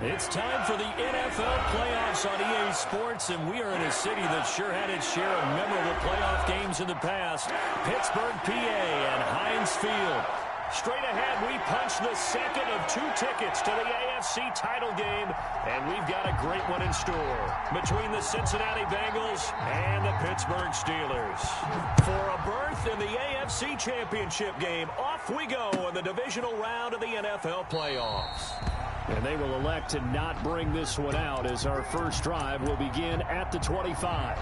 It's time for the NFL playoffs on EA Sports, and we are in a city that sure had its share of memorable playoff games in the past. Pittsburgh, PA, and Heinz Field. Straight ahead, we punch the second of 2 tickets to the AFC title game, and we've got a great one in store between the Cincinnati Bengals and the Pittsburgh Steelers. For a berth in the AFC Championship game, off we go in the divisional round of the NFL playoffs. And they will elect to not bring this one out as our first drive will begin at the 25.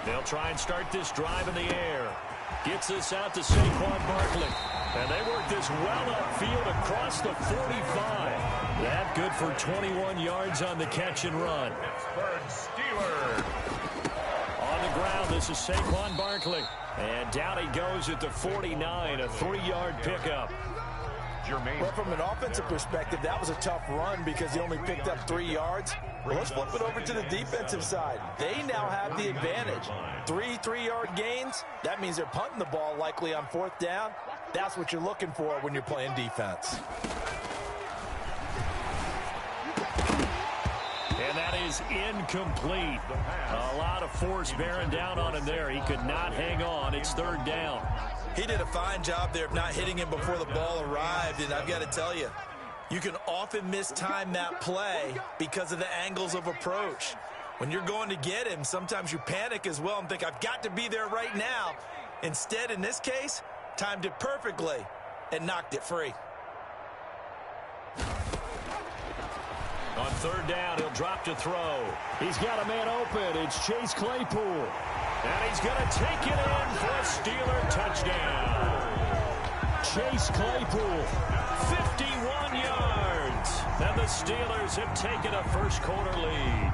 They'll try and start this drive in the air. Gets this out to Saquon Barkley. And they work this well upfield across the 45. That good for 21 yards on the catch and run. Pittsburgh Steelers. On the ground, this is Saquon Barkley. And down he goes at the 49, a 3-yard pickup. Well, from an offensive perspective, that was a tough run because he only picked up 3 yards. Well, let's flip it over to the defensive side. They now have the advantage. 3 3-yard gains, that means they're punting the ball likely on 4th down. That's what you're looking for when you're playing defense. And that is incomplete. A lot of force bearing down on him there. He could not hang on. It's 3rd down. He did a fine job there of not hitting him before the ball arrived, and I've got to tell you, you can often mistime that play because of the angles of approach. When you're going to get him, sometimes you panic as well and think, I've got to be there right now. Instead, in this case, timed it perfectly and knocked it free. On 3rd down, he'll drop to throw. He's got a man open. It's Chase Claypool. And he's going to take it in for a Steeler touchdown. Chase Claypool, 51 yards. And the Steelers have taken a first-quarter lead.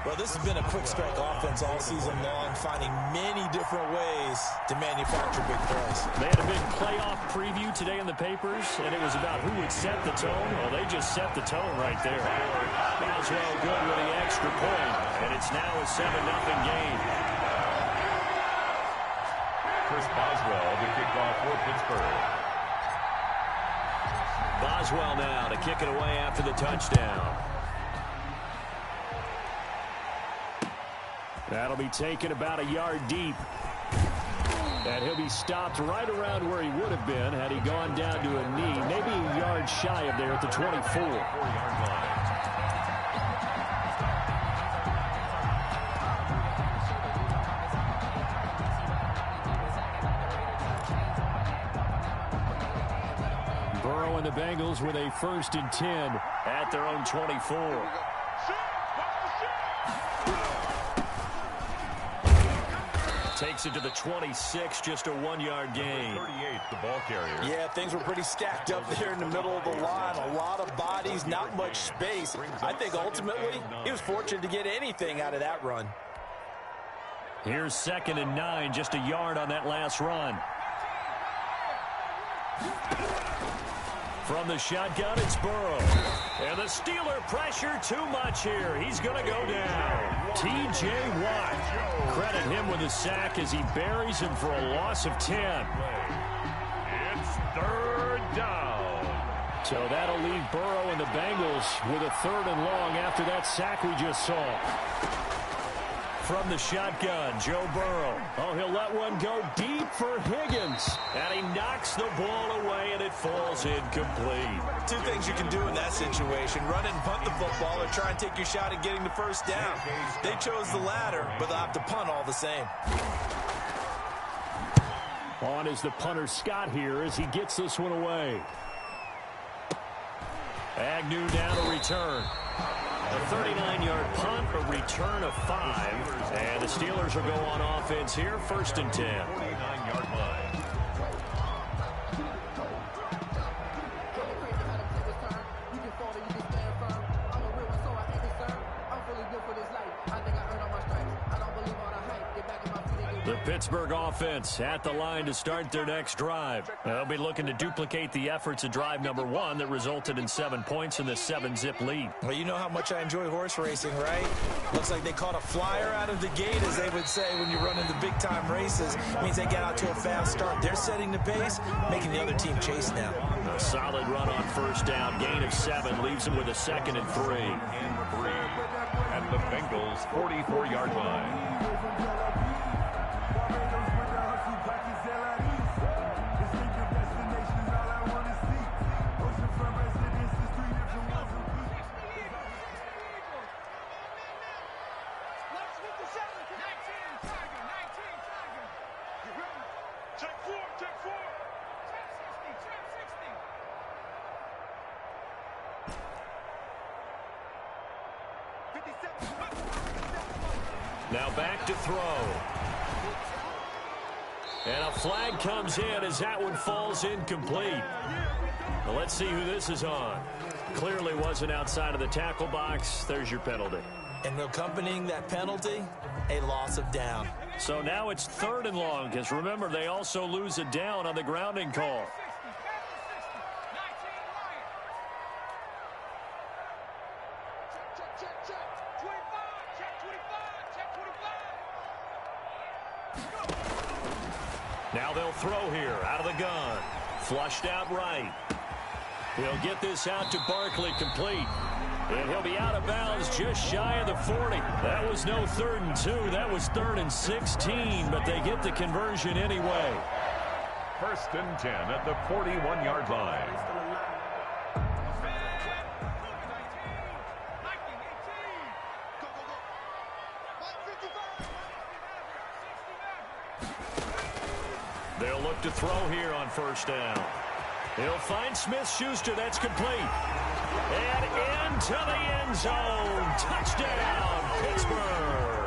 Well, this has been a quick-strike offense all season long, finding many different ways to manufacture big plays. They had a big playoff preview today in the papers, and it was about who would set the tone. Well, they just set the tone right there. Boswell good with the extra point, and it's now a 7-0 game. Chris Boswell to kick off for Pittsburgh. Boswell now to kick it away after the touchdown. That'll be taken about a yard deep. And he'll be stopped right around where he would have been had he gone down to a knee, maybe a yard shy of there at the 24. 4-yard line. Burrow and the Bengals with a 1st and 10 at their own 24. Takes it to the 26, just a 1-yard gain. 38, the ball carrier. Yeah, things were pretty stacked up there in the middle of the line. A lot of bodies, not much space. I think ultimately he was fortunate to get anything out of that run. Here's 2nd and 9, just a yard on that last run. From the shotgun, it's Burrow. And the Steeler pressure too much here. He's going to go down. T.J. Watt. Credit him with a sack as he buries him for a loss of 10. It's 3rd down. So that'll leave Burrow and the Bengals with a 3rd and long after that sack we just saw. From the shotgun, Joe Burrow. Oh, he'll let one go deep for Higgins. And he knocks the ball away, and it falls incomplete. 2 things you can do in that situation. Run and punt the football or try and take your shot at getting the 1st down. They chose the latter, but they'll have to punt all the same. On is the punter Scott here as he gets this one away. Agnew down to return. A 39-yard punt, a return of 5. And the Steelers will go on offense here, 1st and 10. 49-yard line. I think I earned all my stripes. I don't believe all the hype. The Pittsburgh offense at the line to start their next drive. They'll be looking to duplicate the efforts of drive number 1 that resulted in 7 points in the 7-zip lead. Well, you know how much I enjoy horse racing, right? Looks like they caught a flyer out of the gate, as they would say when you're running the big-time races. It means they get out to a fast start. They're setting the pace, making the other team chase now. A solid run on first down. Gain of 7 leaves them with a 2nd and 3. At the Bengals' 44-yard line. Now back to throw. And a flag comes in as that one falls incomplete. Well, let's see who this is on. Clearly wasn't outside of the tackle box. There's your penalty. And accompanying that penalty, a loss of down. So now it's 3rd and long, because remember, they also lose a down on the grounding call. Now they'll throw here out of the gun. Flushed out right. He'll get this out to Barkley, complete. And he'll be out of bounds just shy of the 40. That was no 3rd and 2. That was 3rd and 16, but they get the conversion anyway. 1st and 10 at the 41-yard line. They'll look to throw here on first down. He'll find Smith-Schuster. That's complete. And into the end zone. Touchdown, Pittsburgh.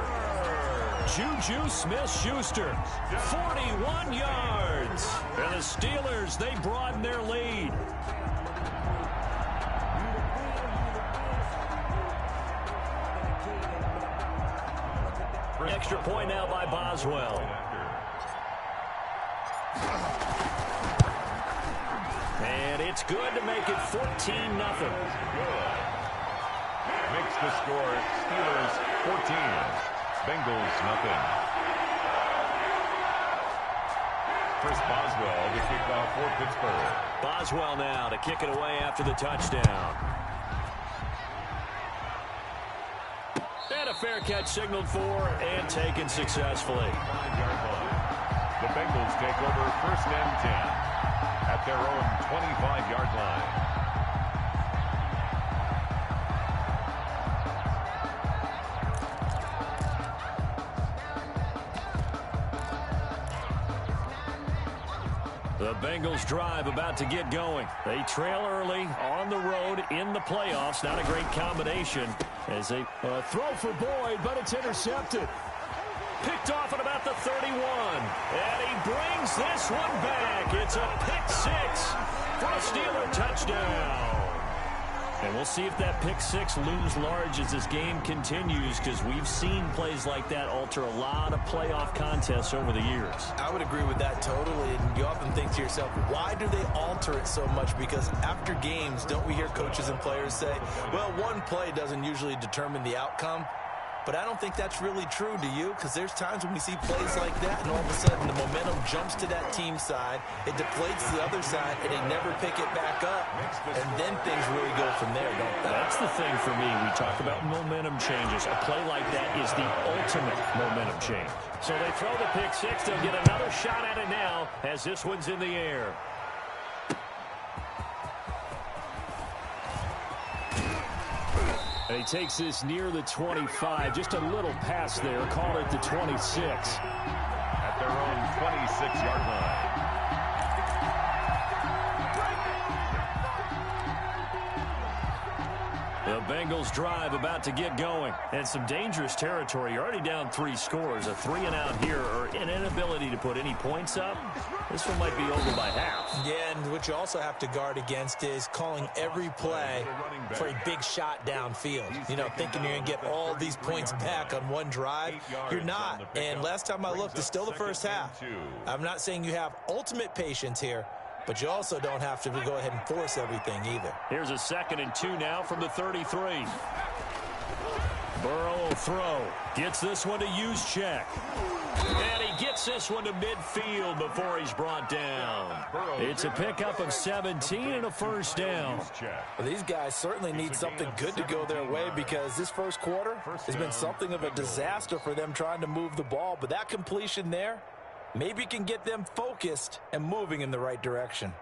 Juju Smith-Schuster, 41 yards. And the Steelers, they broaden their lead. Extra point now by Boswell. And it's good to make it 14-0. Makes the score Steelers 14, Bengals nothing. Chris Boswell to kick off for Pittsburgh. Boswell now to kick it away after the touchdown. And a fair catch signaled for and taken successfully. 5-yard line. The Bengals take over 1st and 10 at their own 25-yard line. The Bengals drive about to get going. They trail early on the road in the playoffs. Not a great combination as they throw for Boyd, but it's intercepted. Picked off at about the 31. And he brings this one back. It's a pick-6 for a Steeler touchdown. And we'll see if that pick-6 looms large as this game continues, because we've seen plays like that alter a lot of playoff contests over the years. I would agree with that totally. And you often think to yourself, why do they alter it so much? Because after games, don't we hear coaches and players say, well, one play doesn't usually determine the outcome? But I don't think that's really true, do you? Because there's times when we see plays like that, and all of a sudden the momentum jumps to that team side, it deflates the other side, and they never pick it back up. And then things really go from there, don't they? That's the thing for me. We talk about momentum changes. A play like that is the ultimate momentum change. So they throw the pick-6. They'll get another shot at it now as this one's in the air. And he takes this near the 25. Just a little pass there. Call it the 26. At their own 26-yard line. The Bengals drive about to get going. And some dangerous territory. You're already down 3 scores. A 3-and-out here or an inability to put any points up. This one might be over by half. Yeah, and what you also have to guard against is calling every play for a big shot downfield. You know, thinking you're going to get all these points back on one drive. You're not. And last time I looked, it's still the first half. I'm not saying you have ultimate patience here, but you also don't have to go ahead and force everything either. Here's a 2nd and 2 now from the 33. Burrow will throw. Gets this one to Juszczyk. And he gets this one to midfield before he's brought down. It's a pickup of 17 and a first down. Well, these guys certainly need something good to go their way because this first quarter has been something of a disaster for them trying to move the ball. But that completion there maybe can get them focused and moving in the right direction.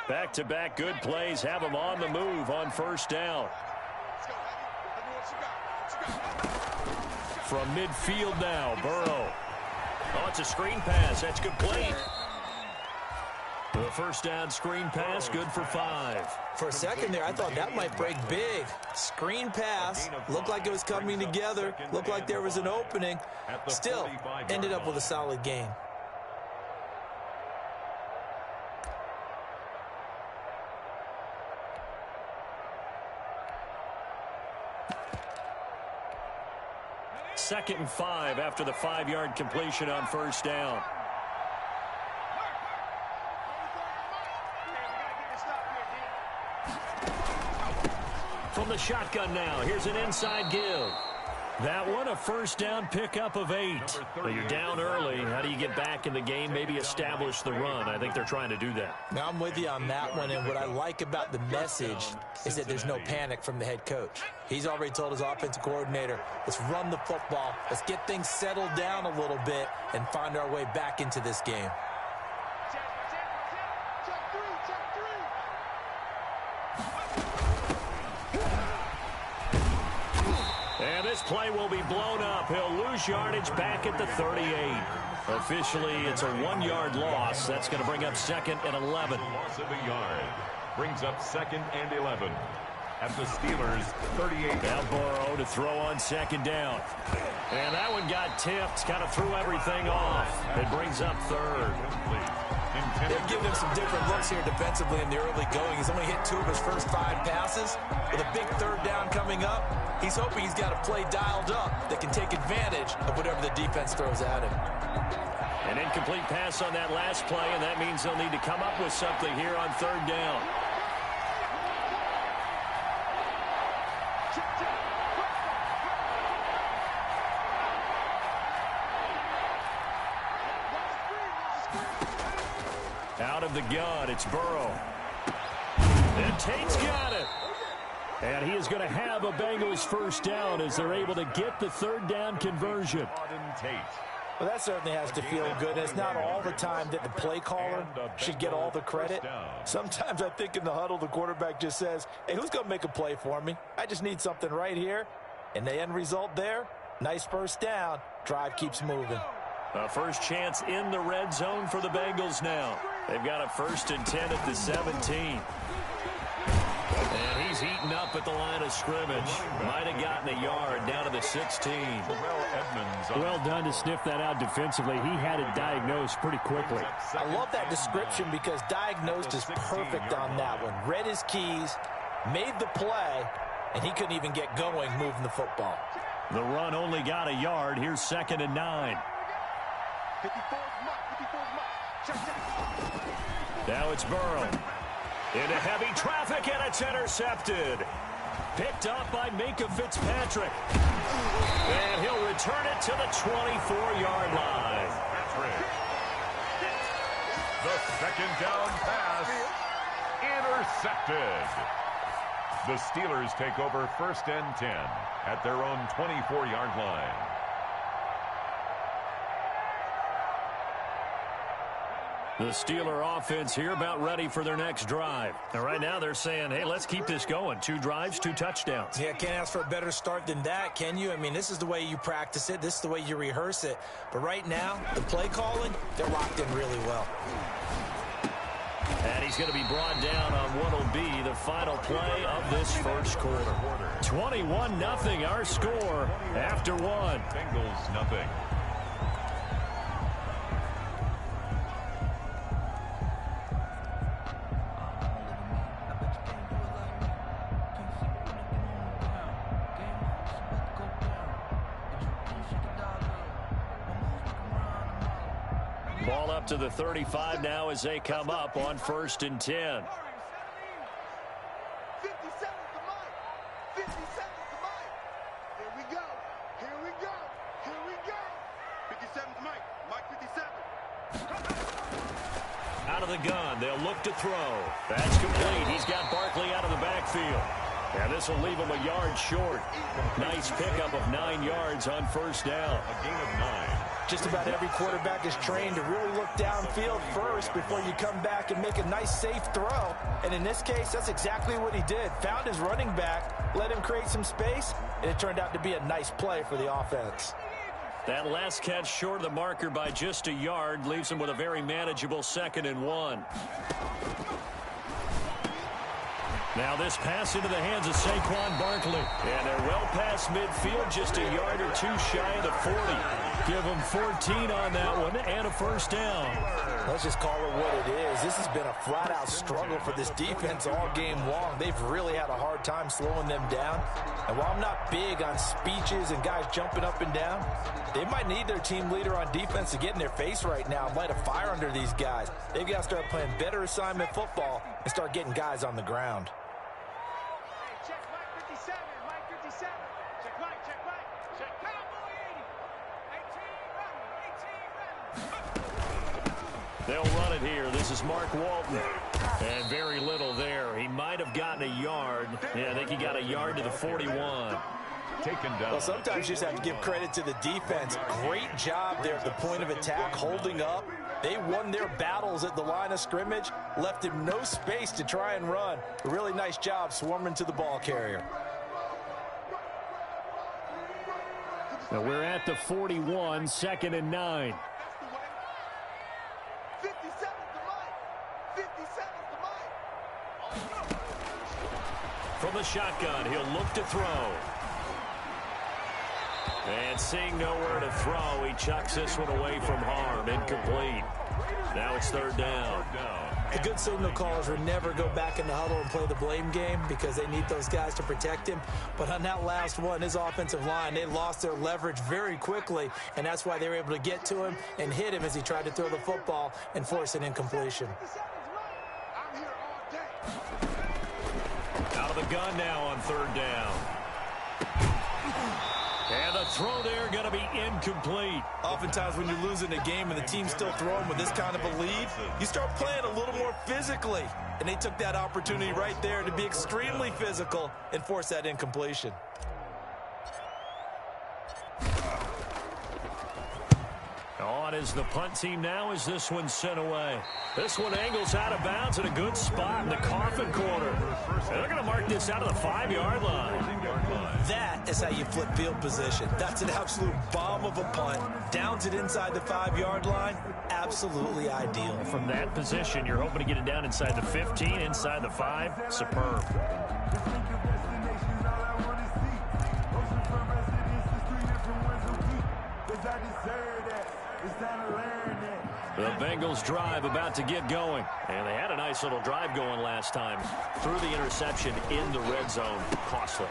Back-to-back good plays have them on the move on first down. From midfield now, Burrow. Oh, it's a screen pass. That's complete. The first down screen pass, good for 5. For a second there, I thought that might break big. Screen pass, looked like it was coming together, looked like there was an opening. Still, ended up with a solid gain. Second and 5 after the 5-yard completion on first down. From the shotgun now, here's an inside give. That one, a first down pickup of 8. But you're down early. How do you get back in the game, maybe establish the run? I think they're trying to do that. Now, I'm with you on that one, and what I like about the message is that there's no panic from the head coach. He's already told his offensive coordinator, let's run the football, let's get things settled down a little bit and find our way back into this game. And this play will be blown up. He'll lose yardage back at the 38. Officially, it's a 1-yard loss. That's going to bring up 2nd and 11. Loss of a yard brings up 2nd and 11 at the Steelers' 38. Now Burrow to throw on 2nd down. And that one got tipped, kind of threw everything off. It brings up 3rd. They're giving him some different looks here defensively in the early going. He's only hit 2 of his first 5 passes. With a big 3rd down coming up, he's hoping he's got a play dialed up that can take advantage of whatever the defense throws at him. An incomplete pass on that last play, and that means they'll need to come up with something here on 3rd down. Out of the gun, it's Burrow. And Tate's got it. And he is going to have a Bengals first down as they're able to get the 3rd down conversion. Well, that certainly has to feel good. It's not all the time that the play caller should get all the credit. Sometimes I think in the huddle, the quarterback just says, hey, who's going to make a play for me? I just need something right here. And the end result there, nice first down. Drive keeps moving. A first chance in the red zone for the Bengals now. They've got a 1st and 10 at the 17. And he's eaten up at the line of scrimmage. Might have gotten a yard down to the 16. Well done to sniff that out defensively. He had it diagnosed pretty quickly. I love that description because diagnosed is perfect on that one. Read his keys, made the play, and he couldn't even get going moving the football. The run only got a yard. Here's 2nd and 9. Now it's Burrow. Into heavy traffic, and it's intercepted. Picked up by Minkah Fitzpatrick. And he'll return it to the 24-yard line. The 2nd down pass intercepted. The Steelers take over 1st and 10 at their own 24-yard line. The Steeler offense here about ready for their next drive. And right now they're saying, hey, let's keep this going. 2 drives, 2 touchdowns. Yeah, can't ask for a better start than that, can you? I mean, this is the way you practice it. This is the way you rehearse it. But right now, the play calling, they're locked in really well. And he's going to be brought down on what will be the final play of this first quarter. 21-0 our score after 1. Bengals nothing. Ball up to the 35 now as they come up on 1st and 10. 50 seconds to Mike. 50 seconds to Mike. Here we go. Here we go. Here we go. 57 to Mike. Mike 57. Out of the gun. They'll look to throw. That's complete. He's got Barkley out of the backfield. And this will leave him a yard short. Nice pickup of 9 yards on 1st down. A gain of 9. Just about every quarterback is trained to really look downfield first before you come back and make a nice, safe throw. And in this case, that's exactly what he did. Found his running back, let him create some space, and it turned out to be a nice play for the offense. That last catch short of the marker by just a yard leaves him with a very manageable 2nd and 1. Now this pass into the hands of Saquon Barkley. And they're well past midfield, just a yard or 2 shy of the 40. Give them 14 on that one and a 1st down. Let's just call it what it is. This has been a flat-out struggle for this defense all game long. They've really had a hard time slowing them down. And while I'm not big on speeches and guys jumping up and down, they might need their team leader on defense to get in their face right now and light a fire under these guys. They've got to start playing better assignment football and start getting guys on the ground. Check Mike 57. Mike 57. Check Mike. Check Mike. Check Cowboy 80. 18 ready. They'll run it here. This is Mark Walton. And very little there. He might have gotten a yard. Yeah, I think he got a yard to the 41. Taken down. Well, sometimes you just have to give credit to the defense. Great job there at the point of attack, holding up. They won their battles at the line of scrimmage, left him no space to try and run. A really nice job swarming to the ball carrier. Now we're at the 41, 2nd and 9. 50 seconds to Mike. 50 seconds to Mike. From the shotgun, he'll look to throw. And seeing nowhere to throw, he chucks this one away from harm. Incomplete. Now it's 3rd down. The good signal callers would never go back in the huddle and play the blame game because they need those guys to protect him. But on that last one, his offensive line, they lost their leverage very quickly, and that's why they were able to get to him and hit him as he tried to throw the football and force an incompletion. 50 seconds, Mike. I'm here all day. Out of the gun now on 3rd down. And the throw there going to be incomplete. Oftentimes when you're losing a game and the team's still throwing with this kind of a lead, you start playing a little more physically. And they took that opportunity right there to be extremely physical and force that incompletion. On is the punt team now as this one's sent away. This one angles out of bounds in a good spot in the coffin corner. And they're going to mark this out of the 5-yard line. That is how you flip field position. That's an absolute bomb of a punt. Downs it inside the 5-yard line. Absolutely ideal. From that position, you're hoping to get it down inside the 15, inside the 5. Superb. The Bengals drive about to get going. And they had a nice little drive going last time. Threw the interception in the red zone. Costly.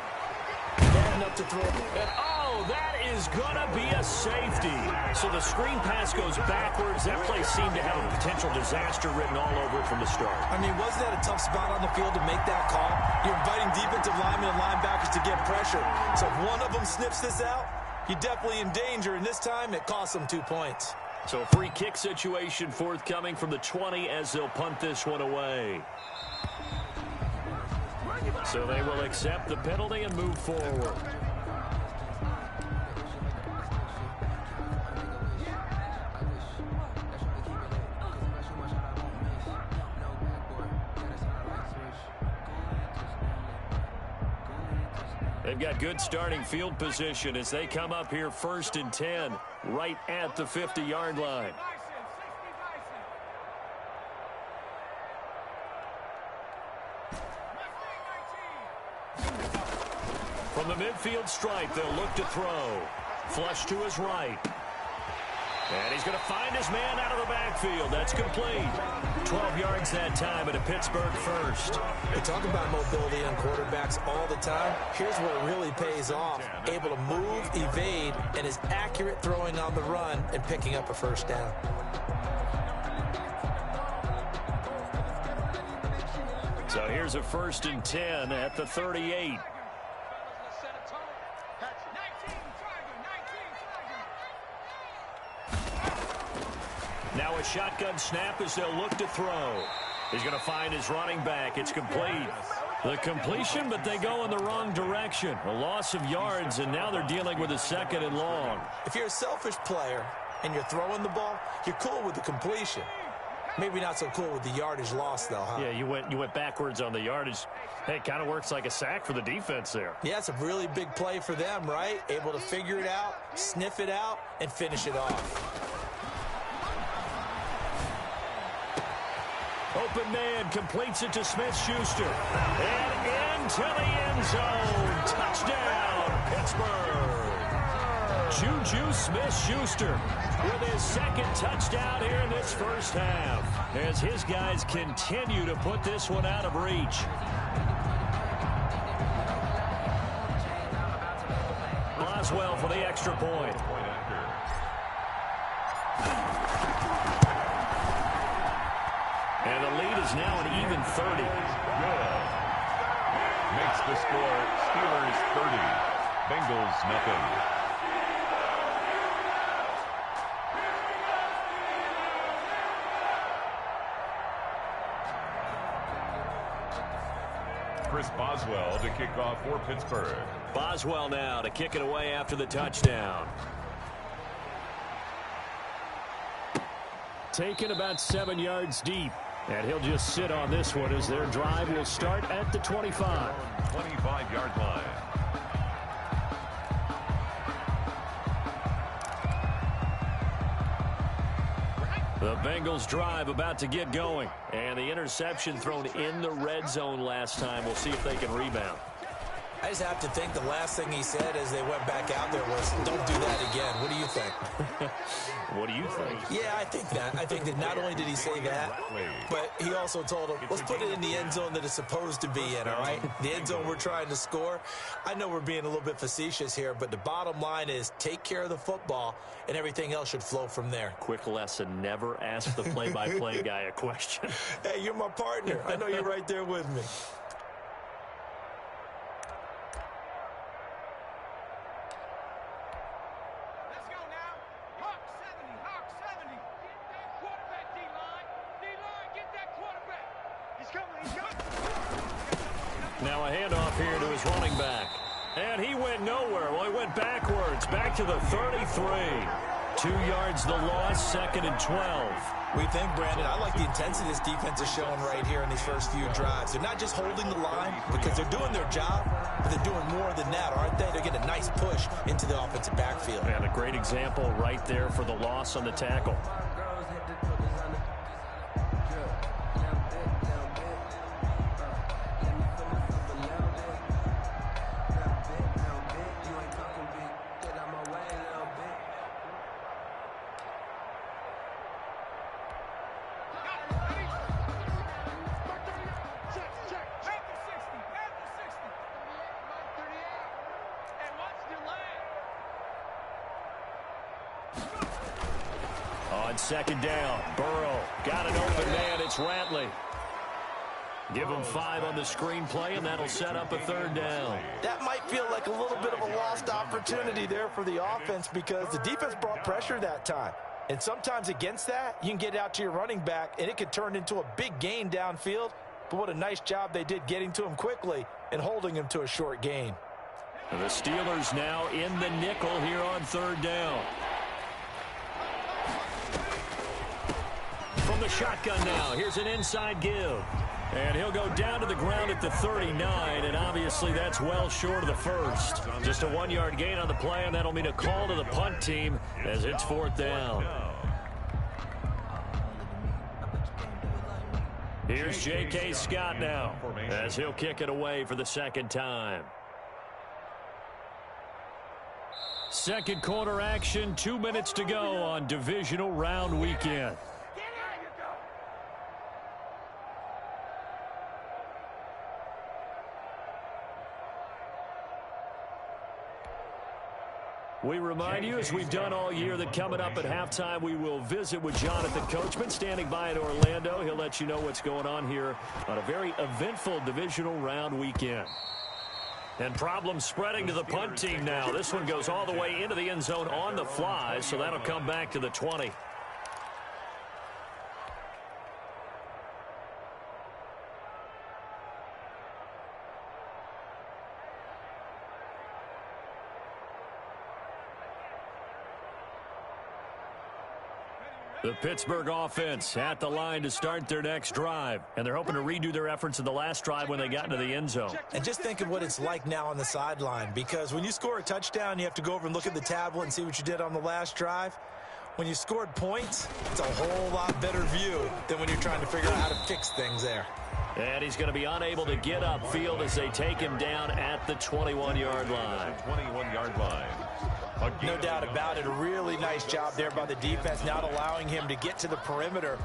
And up to throw. And oh, that is going to be a safety. So the screen pass goes backwards. That play seemed to have a potential disaster written all over it from the start. I mean, wasn't that a tough spot on the field to make that call? You're inviting defensive linemen and linebackers to get pressure. So if one of them sniffs this out, you're definitely in danger. And this time, it cost them 2 points. So a free kick situation forthcoming from the 20 as they'll punt this one away. So they will accept the penalty and move forward. They've got good starting field position as they come up here 1st and 10, right at the 50-yard line. From the midfield stripe, they'll look to throw. Flush to his right. And he's going to find his man out of the backfield. That's complete. 12 yards that time at a Pittsburgh first. They talk about mobility on quarterbacks all the time. Here's where it really pays off. Able to move, evade, and is accurate throwing on the run and picking up a first down. So here's a 1st and 10 at the 38. Now a shotgun snap as they'll look to throw. He's going to find his running back. It's complete. The completion, but they go in the wrong direction. A loss of yards, and now they're dealing with a 2nd and long. If you're a selfish player and you're throwing the ball, you're cool with the completion. Maybe not so cool with the yardage loss, though, huh? Yeah, you went backwards on the yardage. Hey, it kind of works like a sack for the defense there. Yeah, it's a really big play for them, right? Able to figure it out, sniff it out, and finish it off. Open man completes it to Smith-Schuster. And into the end zone. Touchdown, Pittsburgh. Juju Smith-Schuster with his 2nd touchdown here in this first half, as his guys continue to put this one out of reach. Boswell for the extra point. And the lead is now an even 30. Good. Makes the score Steelers 30, Bengals nothing. Chris Boswell to kick off for Pittsburgh. Boswell now to kick it away after the touchdown. Taken about 7 yards deep. And he'll just sit on this one as their drive will start at the 25. 25-yard line. The Bengals drive about to get going. And the interception thrown in the red zone last time. We'll see if they can rebound. I just have to think the last thing he said as they went back out there was, don't do that again. What do you think? What do you think? Yeah, I think that. I think that not only did he say that, but he also told him, let's put it in the end zone that it's supposed to be in, all right? The end zone we're trying to score. I know we're being a little bit facetious here, but the bottom line is take care of the football, and everything else should flow from there. Quick lesson, never ask the play-by-play guy a question. Hey, you're my partner. I know you're right there with me. Now a handoff here to his running back. And he went nowhere. Well, he went backwards, back to the 33. 2 yards the loss, 2nd and 12. We think, Brandon, I like the intensity this defense is showing right here in these first few drives. They're not just holding the line because they're doing their job, but they're doing more than that, aren't they? They're getting a nice push into the offensive backfield. And a great example right there for the loss on the tackle. On 2nd down, Burrow got an open man. It's Ratley. Give him 5 on the screenplay, and that'll set up a 3rd down. That might feel like a little bit of a lost opportunity there for the offense because the defense brought pressure that time. And sometimes against that, you can get out to your running back, and it could turn into a big gain downfield. But what a nice job they did getting to him quickly and holding him to a short gain. And the Steelers now in the nickel here on 3rd down. From the shotgun now. Here's an inside give. And he'll go down to the ground at the 39, and obviously that's well short of the first. Just a 1-yard gain on the play, and that'll mean a call to the punt team as it's 4th down. Here's J.K. Scott now as he'll kick it away for the 2nd time. Second quarter action, 2 minutes to go on divisional round weekend. We remind you, as we've done all year, that coming up at halftime, we will visit with Jonathan Coachman standing by in Orlando. He'll let you know what's going on here on a very eventful divisional round weekend. And problems spreading to the punt team now. This one goes all the way into the end zone on the fly, so that'll come back to the 20. The Pittsburgh offense at the line to start their next drive. And they're hoping to redo their efforts in the last drive when they got into the end zone. And just think of what it's like now on the sideline, because when you score a touchdown, you have to go over and look at the tablet and see what you did on the last drive. When you scored points, it's a whole lot better view than when you're trying to figure out how to fix things there. And he's going to be unable to get upfield as they take him down at the 21-yard line. 21-yard line. No doubt about it. A really nice job there by the defense, not allowing him to get to the perimeter.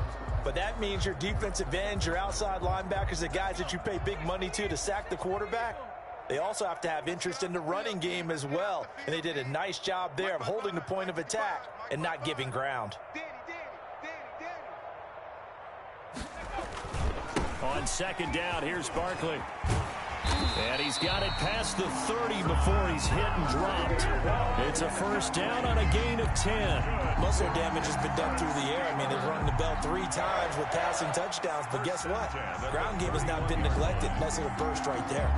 But that means your defensive ends, your outside linebackers, the guys that you pay big money to sack the quarterback, they also have to have interest in the running game as well. And they did a nice job there of holding the point of attack and not giving ground. On 2nd down, here's Barkley. And he's got it past the 30 before he's hit and dropped. It's a 1st down on a gain of 10. Most of their damage has been done through the air. I mean, they've rung the bell 3 times with passing touchdowns. But guess what? Ground game has not been neglected. Nice little burst right there.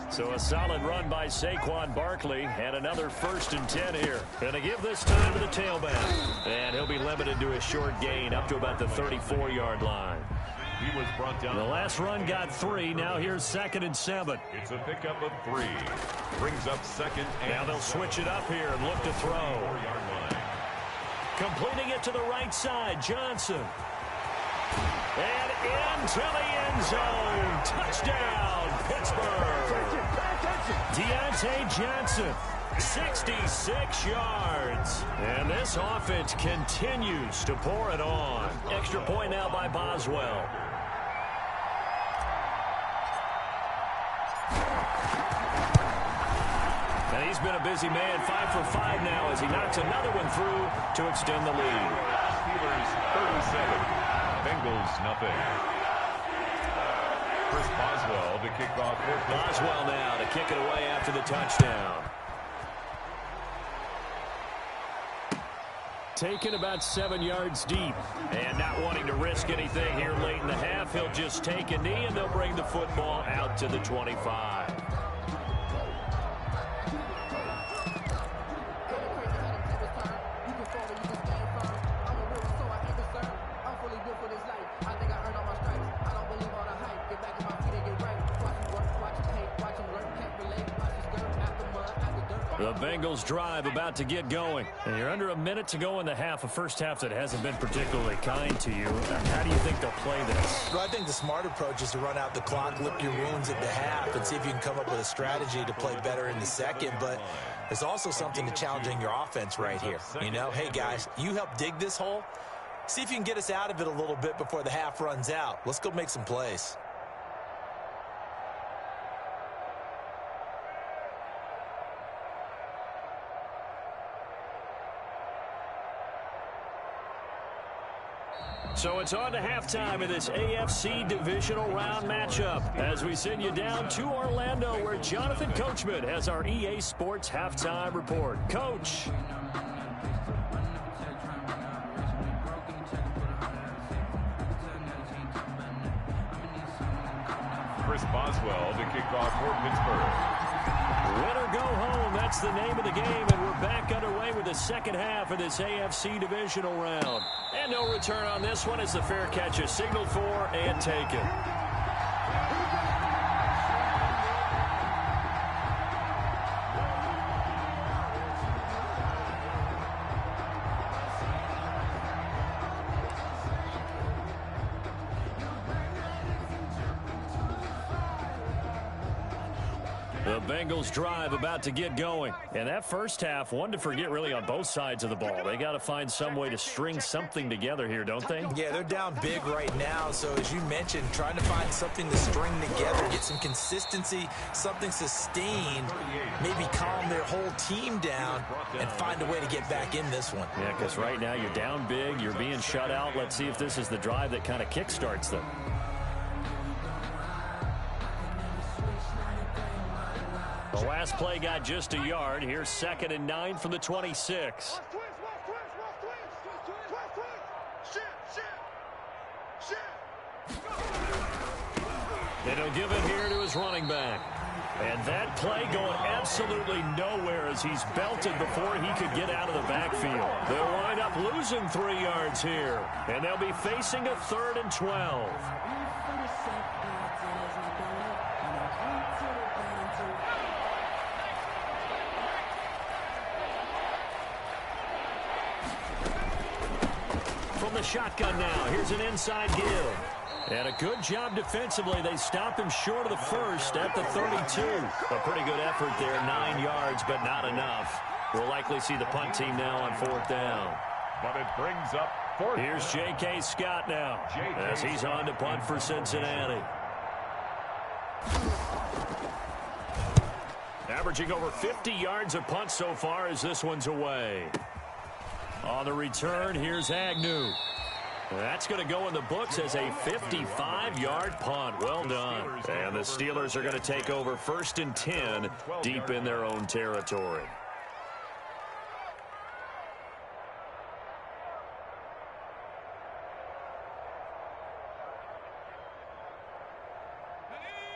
So a solid run by Saquon Barkley, and another 1st and 10 here. Going to give this time to the tailback. And he'll be limited to a short gain up to about the 34-yard line. He was brought down. The last run got 3. Now here's 2nd and 7. It's a pickup of 3. Brings up 2nd and now they'll switch it up here and look to throw. 4-yard line. Completing it to the right side, Johnson. And into the end zone. Touchdown, Pittsburgh. Deontay Johnson, 66 yards. And this offense continues to pour it on. Extra point now by Boswell. And he's been a busy man, 5 for 5 now as he knocks another one through to extend the lead. Steelers 37, Bengals nothing. First Boswell to kick off. Boswell now to kick it away after the touchdown. Taken about 7 yards deep. And not wanting to risk anything here late in the half, he'll just take a knee and they'll bring the football out to the 25. The Bengals drive about to get going. And you're under a minute to go in the half, a first half that hasn't been particularly kind to you. How do you think they'll play this? Well, I think the smart approach is to run out the clock, lick your wounds at the half, and see if you can come up with a strategy to play better in the second. But there's also something to challenging your offense right here. You know, hey, guys, you help dig this hole. See if you can get us out of it a little bit before the half runs out. Let's go make some plays. So it's on to halftime in this AFC divisional round matchup as we send you down to Orlando where Jonathan Coachman has our EA Sports halftime report. Coach. Chris Boswell to kick off for Pittsburgh. Win or go home, that's the name of the game, and we're back underway with the second half of this AFC divisional round. And no return on this one as the fair catch is signaled for and taken. The Bengals drive about to get going. And that first half, one to forget really on both sides of the ball. They got to find some way to string something together here, don't they? Yeah, they're down big right now. So as you mentioned, trying to find something to string together, get some consistency, something sustained, maybe calm their whole team down and find a way to get back in this one. Yeah, because right now you're down big, you're being shut out. Let's see if this is the drive that kind of kickstarts them. The last play got just a yard. Here's 2nd and 9 from the 26. And he'll give it here to his running back. And that play going absolutely nowhere as he's belted before he could get out of the backfield. They'll wind up losing 3 yards here. And they'll be facing a 3rd and 12. From the shotgun now, here's an inside give. And a good job defensively. They stop him short of the first at the 32. A pretty good effort there, 9 yards, but not enough. We'll likely see the punt team now on 4th down. But it brings up 4th. Here's J.K. Scott now as he's on to punt for Cincinnati. Averaging over 50 yards of punt so far as this one's away. On the return, here's Agnew. That's going to go in the books as a 55-yard punt. Well done. And the Steelers are going to take over 1st and 10 deep in their own territory.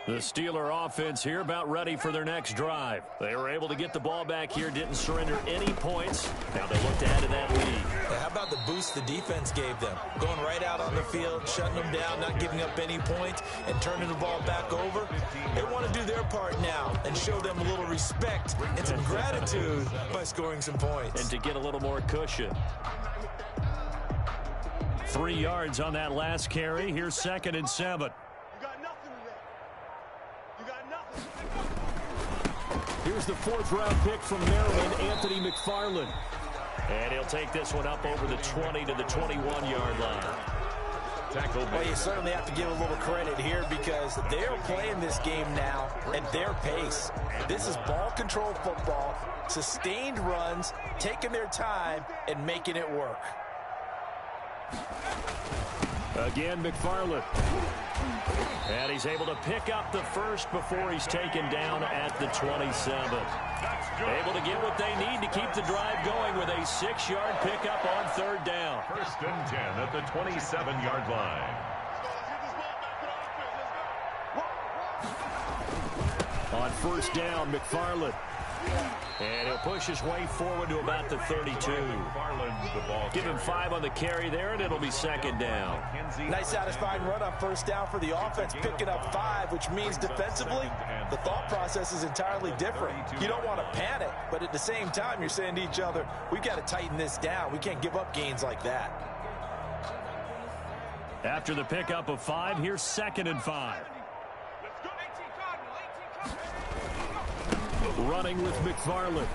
The Steeler offense here about ready for their next drive. They were able to get the ball back here, didn't surrender any points. Now they look to add to that lead. Yeah, how about the boost the defense gave them? Going right out on the field, shutting them down, not giving up any points, and turning the ball back over. They want to do their part now and show them a little respect and some gratitude by scoring some points. And to get a little more cushion. 3 yards on that last carry. Here's 2nd and 7. Here's the 4th-round pick from Maryland, Anthony McFarland. And he'll take this one up over the 20 to the 21-yard line. Well, you certainly have to give a little credit here because they're playing this game now at their pace. This is ball control football, sustained runs, taking their time, and making it work. Again, McFarland. And he's able to pick up the first before he's taken down at the 27. Able to get what they need to keep the drive going with a 6-yard pickup on 3rd down. 1st and 10 at the 27-yard line. On 1st down, McFarland. And he'll push his way forward to about the 32. Give him 5 on the carry there, and it'll be 2nd down. Nice satisfying run on 1st down for the offense, picking up 5, which means defensively, the thought process is entirely different. You don't want to panic, but at the same time, you're saying to each other, we've got to tighten this down. We can't give up gains like that. After the pickup of 5, here's 2nd and 5. Running with McFarland.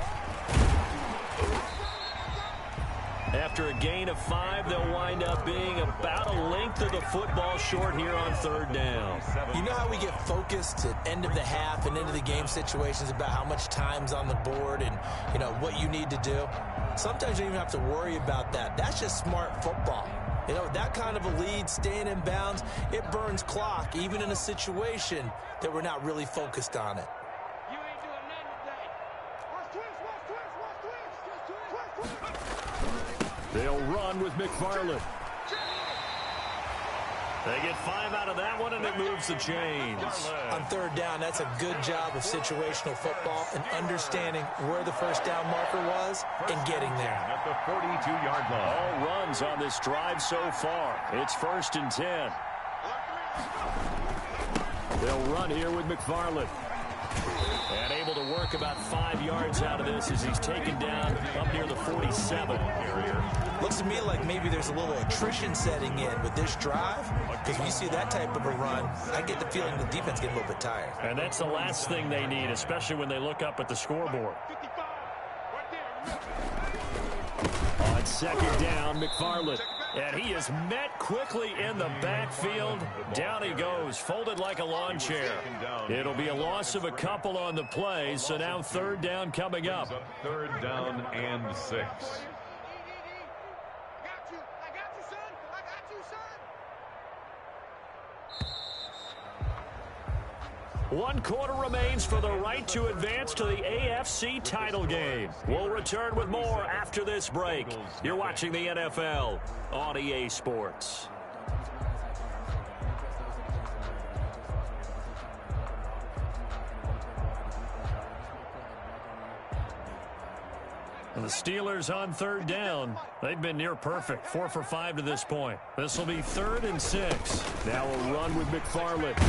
After a gain of 5, they'll wind up being about a length of the football short here on 3rd down. You know how we get focused at end of the half and into the game situations about how much time's on the board and, you know, what you need to do? Sometimes you don't even have to worry about that. That's just smart football. You know, that kind of a lead, staying in bounds, it burns clock, even in a situation that we're not really focused on it. They'll run with McFarland. They get 5 out of that one, and it moves the chains. On third down, that's a good job of situational football and understanding where the first down marker was and getting there. At the 42-yard line. All runs on this drive so far. It's 1st and 10. They'll run here with McFarland. And able to work about 5 yards out of this as he's taken down up near the 47. Looks to me like maybe there's a little attrition setting in with this drive, because when you see that type of a run, I get the feeling the defense getting a little bit tired. And that's the last thing they need, especially when they look up at the scoreboard. On 2nd down, McFarland. And he is met quickly in the backfield. Down he goes, folded like a lawn chair. It'll be a loss of a couple on the play, so now 3rd down coming up. 3rd down and 6. One quarter remains for the right to advance to the AFC title game. We'll return with more after this break. You're watching the NFL on EA Sports. And the Steelers on 3rd down. They've been near perfect, 4 for 5 to this point. This will be 3rd and 6. Now a run with McFarland.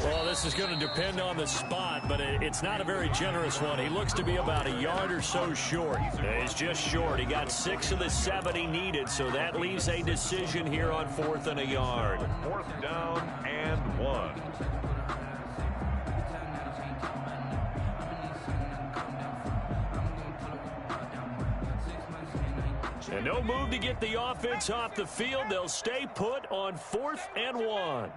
Well, this is going to depend on the spot, but it's not a very generous one. He looks to be about a yard or so short. He's just short. He got 6 of the 7 he needed, so that leaves a decision here on 4th and a yard. 4th down and 1. And no move to get the offense off the field. They'll stay put on 4th and 1.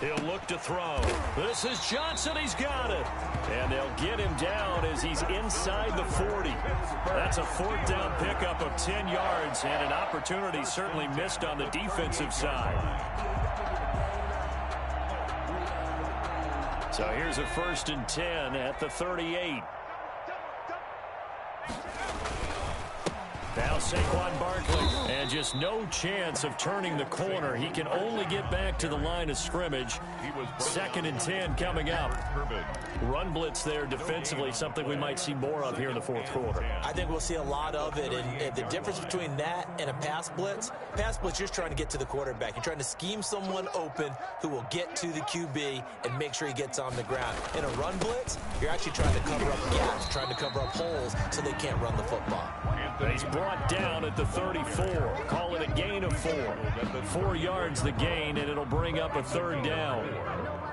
He'll look to throw. This is Johnson. He's got it. And they'll get him down as he's inside the 40. That's a 4th down pickup of 10 yards and an opportunity certainly missed on the defensive side. So here's a 1st and 10 at the 38. Now Saquon Barkley, and just no chance of turning the corner. He can only get back to the line of scrimmage. 2nd and 10 coming up. Run blitz there defensively, something we might see more of here in the 4th quarter. I think we'll see a lot of it, and the difference between that and a pass blitz, you're just trying to get to the quarterback. You're trying to scheme someone open who will get to the QB and make sure he gets on the ground. In a run blitz, you're actually trying to cover up gaps, trying to cover up holes so they can't run the football. He's brought down at the 34. Call it a gain of 4. 4 yards the gain, and it'll bring up a 3rd down.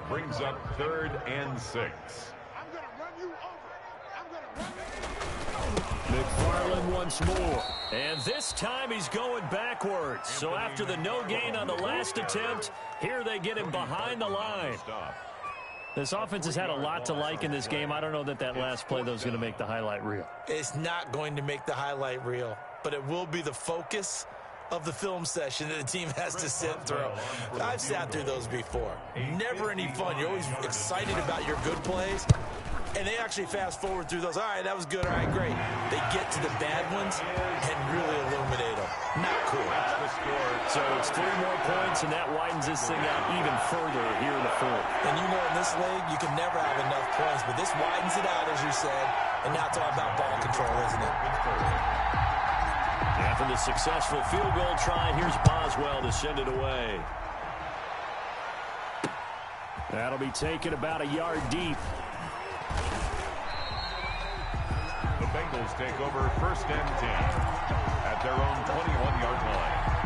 Brings up 3rd and 6. I'm going to run you over. I'm going to run you over. McFarland once more. And this time he's going backwards. So after the no gain on the last attempt, here they get him behind the line. This offense has had a lot to like in this game. I don't know that last play, though, is going to make the highlight reel. It's not going to make the highlight reel, but it will be the focus of the film session that the team has to sit through. I've sat through those before. Never any fun. You're always excited about your good plays, and they actually fast forward through those. All right, that was good. All right, great. They get to the bad ones and really illuminate them. Not cool. So it's 3 more points, and that widens this thing out even further here in the 4th. And you know in this league, you can never have enough points, but this widens it out, as you said, and now it's all about ball control, isn't it? After the successful field goal try, here's Boswell to send it away. That'll be taken about a yard deep. The Bengals take over 1st and 10 at their own 21-yard line.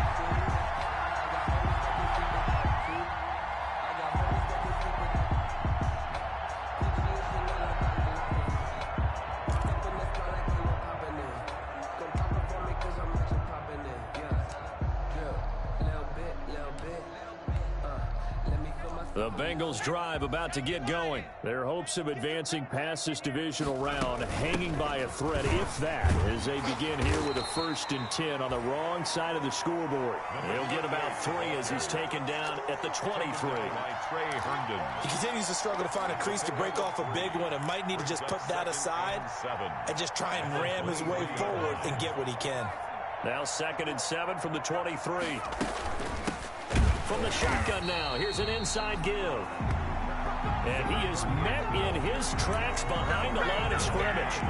The Bengals drive about to get going. Their hopes of advancing past this divisional round hanging by a thread, if that, as they begin here with a 1st and 10 on the wrong side of the scoreboard. He'll get about 3 as he's taken down at the 23. He continues to struggle to find a crease to break off a big one and might need to just put that aside and just try and ram his way forward and get what he can. Now 2nd and 7 from the 23. From the shotgun now, here's an inside give. And he is met in his tracks behind the line of scrimmage.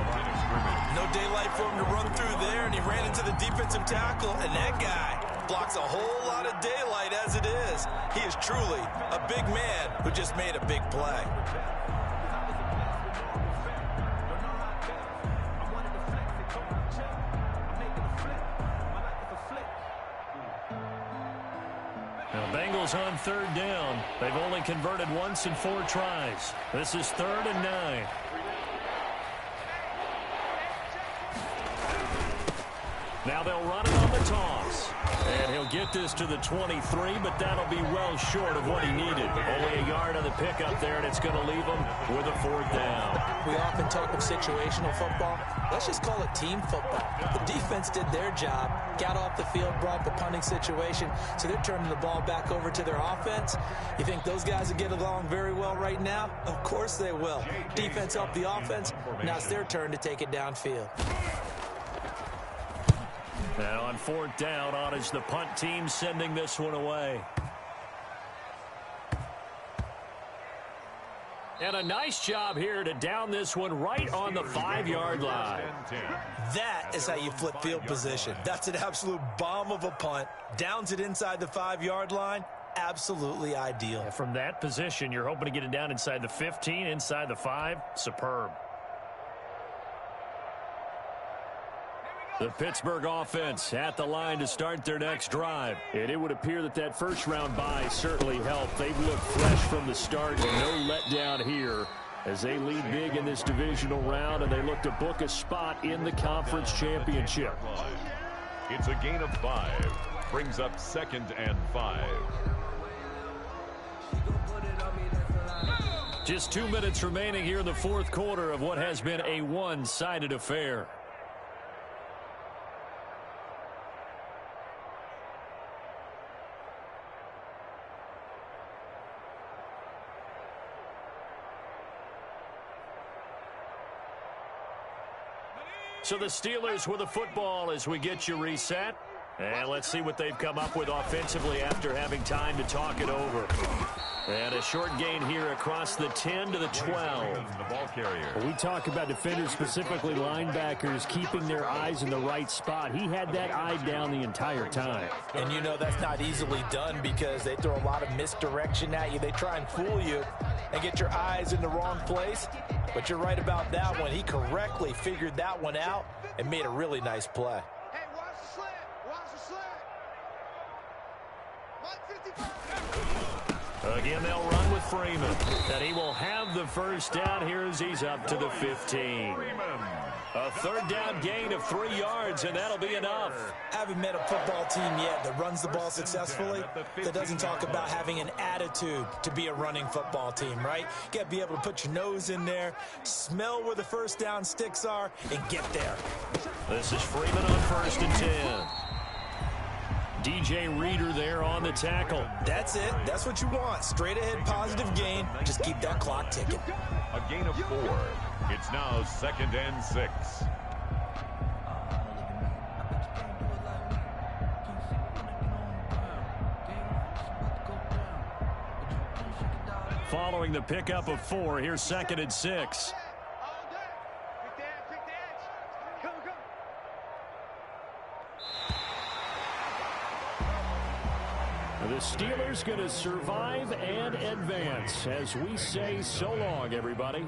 No daylight for him to run through there, and he ran into the defensive tackle, and that guy blocks a whole lot of daylight as it is. He is truly a big man who just made a big play. Bengals on 3rd down. They've only converted once in 4 tries. This is 3rd and 9. Now they'll run it on the toss. And he'll get this to the 23, but that'll be well short of what he needed. Only a yard on the pickup there, and it's going to leave him with a 4th down. We often talk of situational football. Let's just call it team football. The defense did their job, got off the field, brought the punting situation, so they're turning the ball back over to their offense. You think those guys will get along very well right now? Of course they will. Defense helped the offense. Now it's their turn to take it downfield. Now on 4th down, on is the punt team sending this one away. And a nice job here to down this one right on the 5-yard line. That is how you flip field position. That's an absolute bomb of a punt. Downs it inside the 5-yard line. Absolutely ideal. Yeah, from that position, you're hoping to get it down inside the 15, inside the 5. Superb. The Pittsburgh offense at the line to start their next drive. And it would appear that that first-round bye certainly helped. They've looked fresh from the start, and no letdown here as they lead big in this divisional round, and they look to book a spot in the conference championship. It's a gain of 5. Brings up 2nd and 5. Just 2 minutes remaining here in the 4th quarter of what has been a one-sided affair. So the Steelers with the football as we get you reset. And let's see what they've come up with offensively after having time to talk it over. And a short gain here across the 10 to the 12. The ball carrier. We talk about defenders, specifically linebackers, keeping their eyes in the right spot. He had that eye down the entire time. And you know that's not easily done because they throw a lot of misdirection at you. They try and fool you and get your eyes in the wrong place. But you're right about that one. He correctly figured that one out and made a really nice play. Hey, watch the slant. Watch the slant. Mike 55. Again, they'll run with Freeman. And he will have the first down here as he's up to the 15. A 3rd down gain of 3 yards, and that'll be enough. I haven't met a football team yet that runs the ball successfully that doesn't talk about having an attitude to be a running football team, right? You got to be able to put your nose in there, smell where the first down sticks are, and get there. This is Freeman on 1st and 10. DJ Reader there on the tackle. That's it. That's what you want. Straight ahead positive gain. Just keep that clock ticking. A gain of 4. It's now 2nd and 6. Following the pickup of 4, here's 2nd and 6. The Steelers going to survive and advance as we say so long, everybody.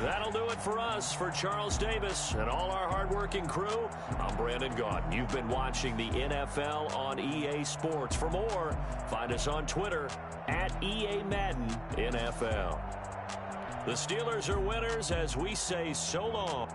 That'll do it for us. For Charles Davis and all our hardworking crew, I'm Brandon Gaudin. You've been watching the NFL on EA Sports. For more, find us on Twitter at EA Madden NFL. The Steelers are winners as we say so long.